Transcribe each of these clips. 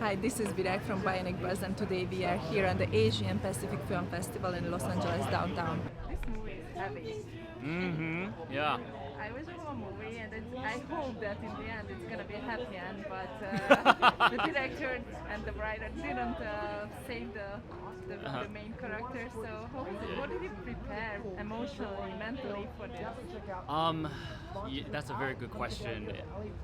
Hi, this is Virag from Bionic Buzz, and today we are here on the Asian Pacific Film Festival in Los Angeles downtown. This movie is heavy. Yeah. I watched the whole movie, and I hope that in the end it's gonna be a happy end. But the director and the writer didn't save the main character. So what did you prepare emotionally, mentally for this? That's a very good question,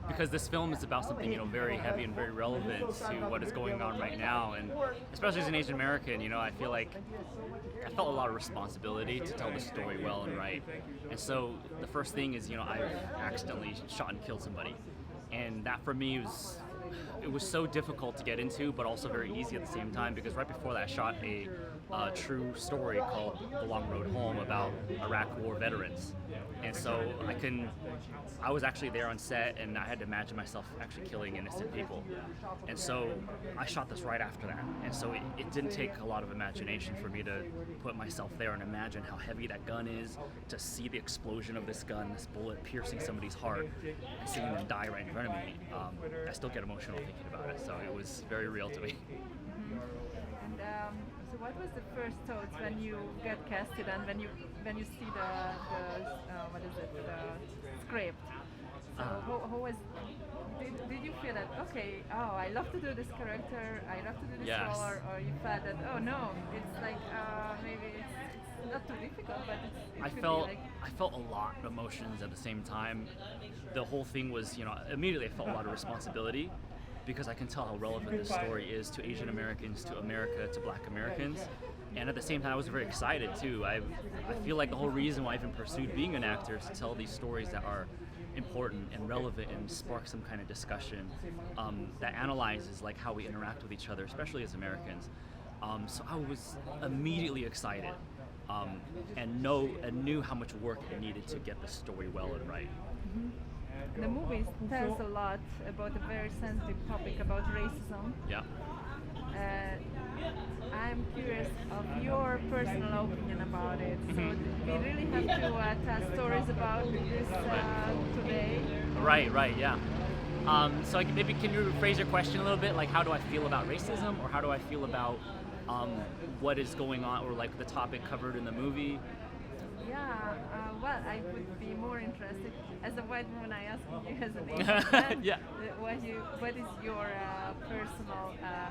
because this film is about something very heavy and very relevant to what is going on right now, and especially as an Asian American, I feel like I felt a lot of responsibility to tell the story well and right. And so the first thing is, I accidentally shot and killed somebody, and that for me was so difficult to get into, but also very easy at the same time, because right before that I shot a true story called The Long Road Home about Iraq War veterans. And so I was actually there on set, and I had to imagine myself actually killing innocent people. And so I shot this right after that. And so it didn't take a lot of imagination for me to put myself there and imagine how heavy that gun is, to see the explosion of this gun, this bullet piercing somebody's heart, and seeing them die right in front of me. I still get emotional thinking about it, so it was very real to me. And so what was the first thoughts when you get casted and when you see the script? So how was did you feel that I love to do this character, I love to do this Yes. role, or you felt that it's like maybe it's not too difficult, but I felt a lot of emotions at the same time. The whole thing was, immediately I felt a lot of responsibility, because I can tell how relevant this story is to Asian Americans, to America, to Black Americans. And at the same time, I was very excited too. I feel like the whole reason why I even pursued being an actor is to tell these stories that are important and relevant and spark some kind of discussion that analyzes like how we interact with each other, especially as Americans. So I was immediately excited and knew how much work it needed to get the story well and right. The movie tells a lot about a very sensitive topic about racism. Yeah. I'm curious of your personal opinion about it. So we really have to tell stories about this today. Right, yeah. So maybe can you rephrase your question a little bit? Like, how do I feel about racism, or how do I feel about what is going on, or like the topic covered in the movie? Yeah, well, I would be more interested, as a white woman, I ask you as an Asian man, Yeah. what is your personal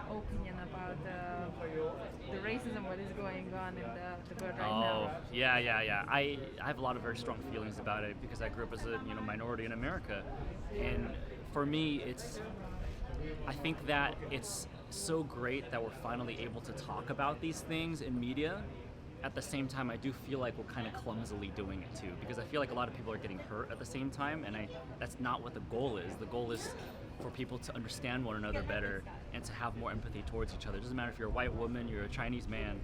opinion about the racism, what is going on in the world right now? Yeah. I have a lot of very strong feelings about it, because I grew up as a minority in America, and for me, I think that it's so great that we're finally able to talk about these things in media. At the same time, I do feel like we're kind of clumsily doing it too, because I feel like a lot of people are getting hurt at the same time, and that's not what the goal is. The goal is for people to understand one another better and to have more empathy towards each other. It doesn't matter if you're a white woman, you're a Chinese man,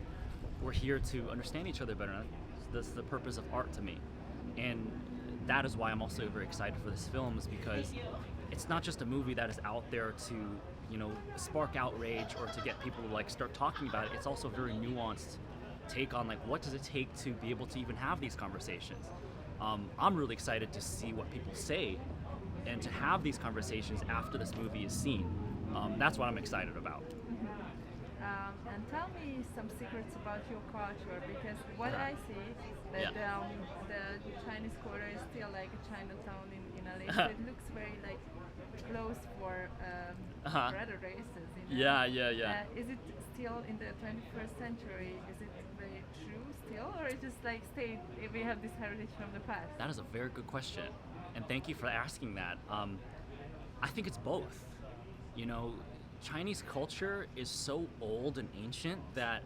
we're here to understand each other better. That's the purpose of art to me. And that is why I'm also very excited for this film, is because it's not just a movie that is out there to spark outrage or to get people to like start talking about it. It's also very nuanced take on like what does it take to be able to even have these conversations. I'm really excited to see what people say and to have these conversations after this movie is seen. That's what I'm excited about. And tell me some secrets about your culture, because what I see that the Chinese Quarter is still like a Chinatown in LA, so it looks very like close for other races. Yeah. Is it still in the 21st century? Is it very true still, or is it just like we have this heritage from the past? That is a very good question, and thank you for asking that. I think it's both. Chinese culture is so old and ancient that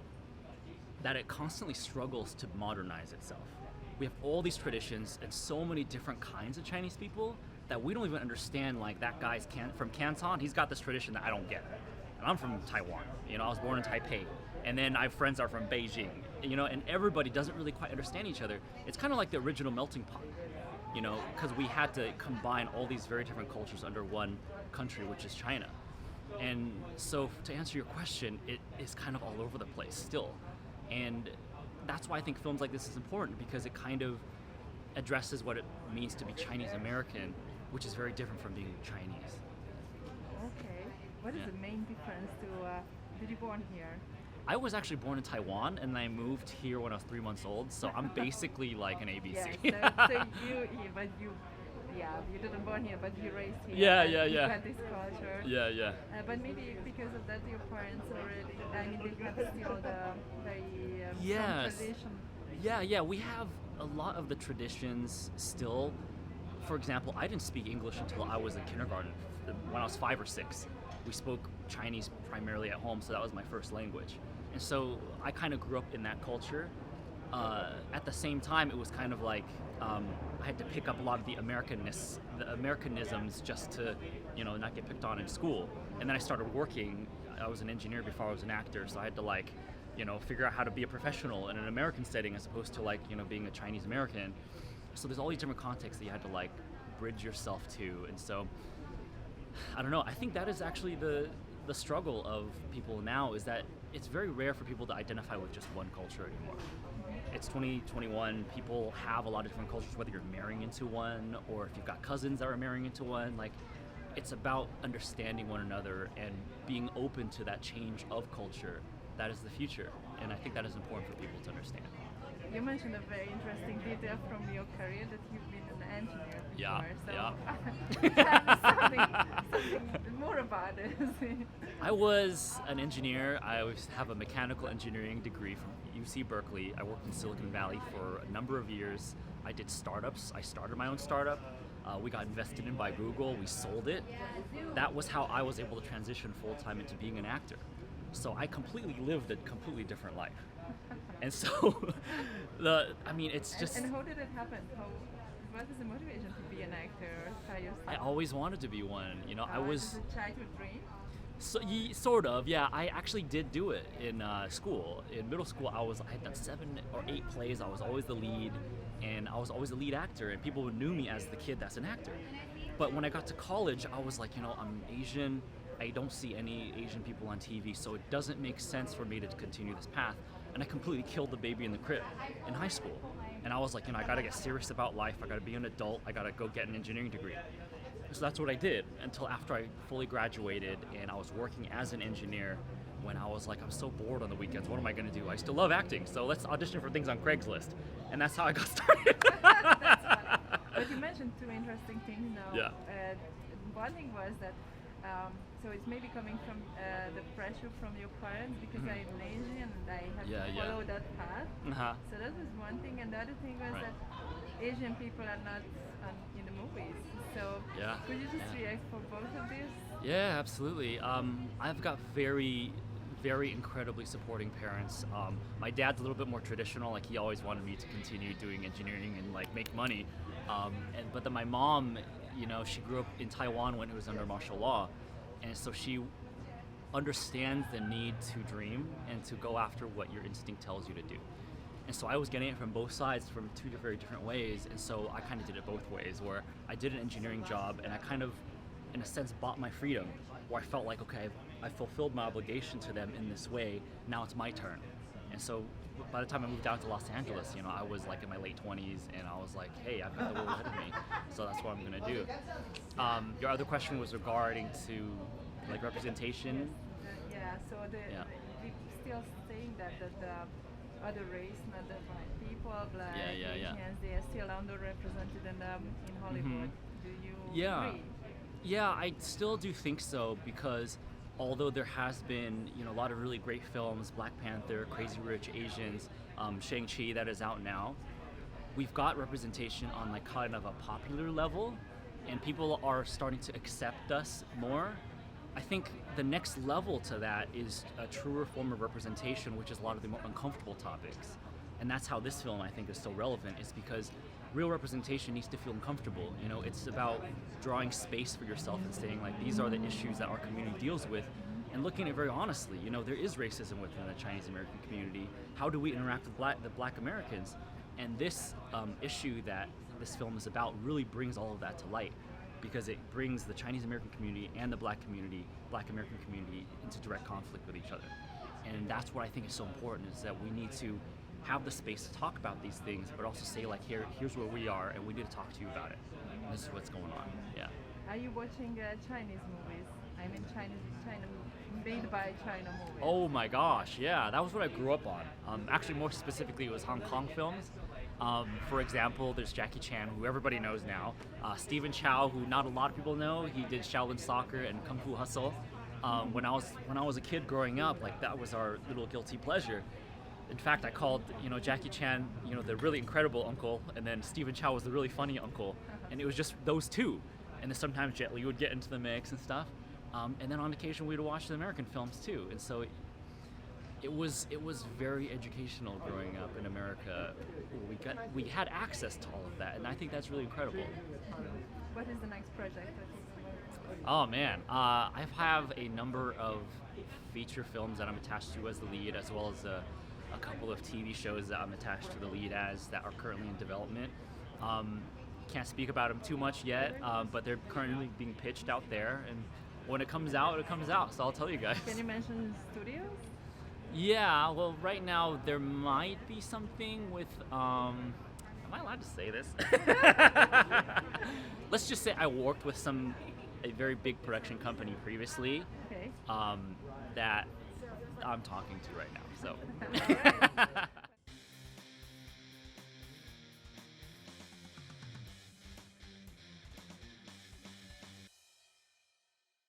it constantly struggles to modernize itself. We have all these traditions and so many different kinds of Chinese people that we don't even understand. Like, that guy's from Canton, he's got this tradition that I don't get. And I'm from Taiwan. I was born in Taipei. And then I have friends that are from Beijing. And everybody doesn't really quite understand each other. It's kind of like the original melting pot, because we had to combine all these very different cultures under one country, which is China. And so to answer your question, it is kind of all over the place still. And that's why I think films like this is important, because it kind of addresses what it means to be Chinese American, which is very different from being Chinese. Okay. What is Yeah. the main difference to, did you born here? I was actually born in Taiwan, and I moved here when I was 3 months old, so I'm basically like an ABC. Yeah, so but you didn't born here, but you raised here. Yeah, and yeah, you yeah. got this culture. Yeah. But maybe because of that, your parents already, I mean, they have still the very Yes. strong tradition. Yeah, we have a lot of the traditions still. For example, I didn't speak English until I was in kindergarten. When I was 5 or 6, we spoke Chinese primarily at home, so that was my first language. And so I kind of grew up in that culture. At the same time, it was kind of like I had to pick up a lot of the Americanisms just to, not get picked on in school. And then I started working. I was an engineer before I was an actor, so I had to figure out how to be a professional in an American setting as opposed to being a Chinese American. So there's all these different contexts that you had to bridge yourself to. And so I don't know. I think that is actually the struggle of people now, is that it's very rare for people to identify with just one culture anymore. It's 2021. People have a lot of different cultures, whether you're marrying into one or if you've got cousins that are marrying into one. It's about understanding one another and being open to that change of culture. That is the future, and I think that is important for people to understand. You mentioned a very interesting detail from your career, that you've been an engineer before. Tell me something more about it. I was an engineer. I have a mechanical engineering degree from UC Berkeley. I worked in Silicon Valley for a number of years. I did startups. I started my own startup. We got invested in by Google. We sold it. That was how I was able to transition full-time into being an actor. So I completely lived a completely different life. And so, it's just... And how did it happen? What was the motivation to be an actor by yourself? I always wanted to be one. I was... Was it a childhood dream? Sort of, yeah. I actually did do it in school. In middle school, I had done 7 or 8 plays. I was always the lead, and I was always the lead actor, and people knew me as the kid that's an actor. But when I got to college, I was like, I'm Asian. I don't see any Asian people on TV, so it doesn't make sense for me to continue this path. And I completely killed the baby in the crib in high school. And I was like, I gotta get serious about life. I gotta be an adult. I gotta go get an engineering degree. So that's what I did until after I fully graduated and I was working as an engineer, when I was like, I'm so bored on the weekends. What am I gonna do? I still love acting, so let's audition for things on Craigslist. And that's how I got started. That's funny. But you mentioned 2 interesting things now. Yeah. One thing was that, so it's maybe coming from the pressure from your parents, because I'm Asian and I have to follow that path. Uh-huh. So that was one thing, and the other thing was that Asian people are not in the movies. So could you just react for both of these? Yeah, absolutely. I've got very, very incredibly supporting parents. My dad's a little bit more traditional. He always wanted me to continue doing engineering and make money. But then my mom, she grew up in Taiwan when it was under martial law, and so she understands the need to dream and to go after what your instinct tells you to do. And so I was getting it from both sides, from 2 very different ways, and so I kind of did it both ways, where I did an engineering job and I kind of, in a sense, bought my freedom, where I felt like, okay, I fulfilled my obligation to them in this way, now it's my turn. And so by the time I moved down to Los Angeles, I was in my late 20s, and I was like, hey, I've got the world ahead of me, so that's what I'm gonna do. Your other question was regarding to representation. Yeah, so we still saying that the other race, not the white people, black, Asians, they are still underrepresented in Hollywood. Do you agree? Yeah, I still do think so, because although there has been a lot of really great films, Black Panther, Crazy Rich Asians, Shang-Chi that is out now, we've got representation on kind of a popular level, and people are starting to accept us more. I think the next level to that is a truer form of representation, which is a lot of the more uncomfortable topics. And that's how this film, I think, is so relevant, is because real representation needs to feel uncomfortable. It's about drawing space for yourself and saying, these are the issues that our community deals with, and looking at it very honestly. There is racism within the Chinese American community. How do we interact with the Black Americans? And this issue that this film is about really brings all of that to light, because it brings the Chinese American community and the Black American community into direct conflict with each other. And that's what I think is so important, is that we need to have the space to talk about these things, but also say here's where we are, and we need to talk to you about it. And this is what's going on. Yeah. Are you watching Chinese movies? I mean, China made by China movies. Oh my gosh, yeah, that was what I grew up on. Actually, more specifically, it was Hong Kong films. For example, there's Jackie Chan, who everybody knows now. Stephen Chow, who not a lot of people know. He did Shaolin Soccer and Kung Fu Hustle. When I was a kid growing up, like that was our little guilty pleasure. In fact, I called Jackie Chan the really incredible uncle, and then Stephen Chow was the really funny uncle, and it was just those two. And then sometimes Jet Li would get into the mix and stuff. And then on occasion we'd watch the American films too. And so it was very educational growing up in America. We had access to all of that, and I think that's really incredible. What is the next project that you Oh man, I have a number of feature films that I'm attached to as the lead, as well as a couple of TV shows that I'm attached to the lead as that are currently in development. Can't speak about them too much yet, but they're currently being pitched out there, and when it comes out, so I'll tell you guys. Can you mention studios? Yeah, well, right now there might be something with, am I allowed to say this? Let's just say I worked with a very big production company previously, Okay. that I'm talking to right now, so.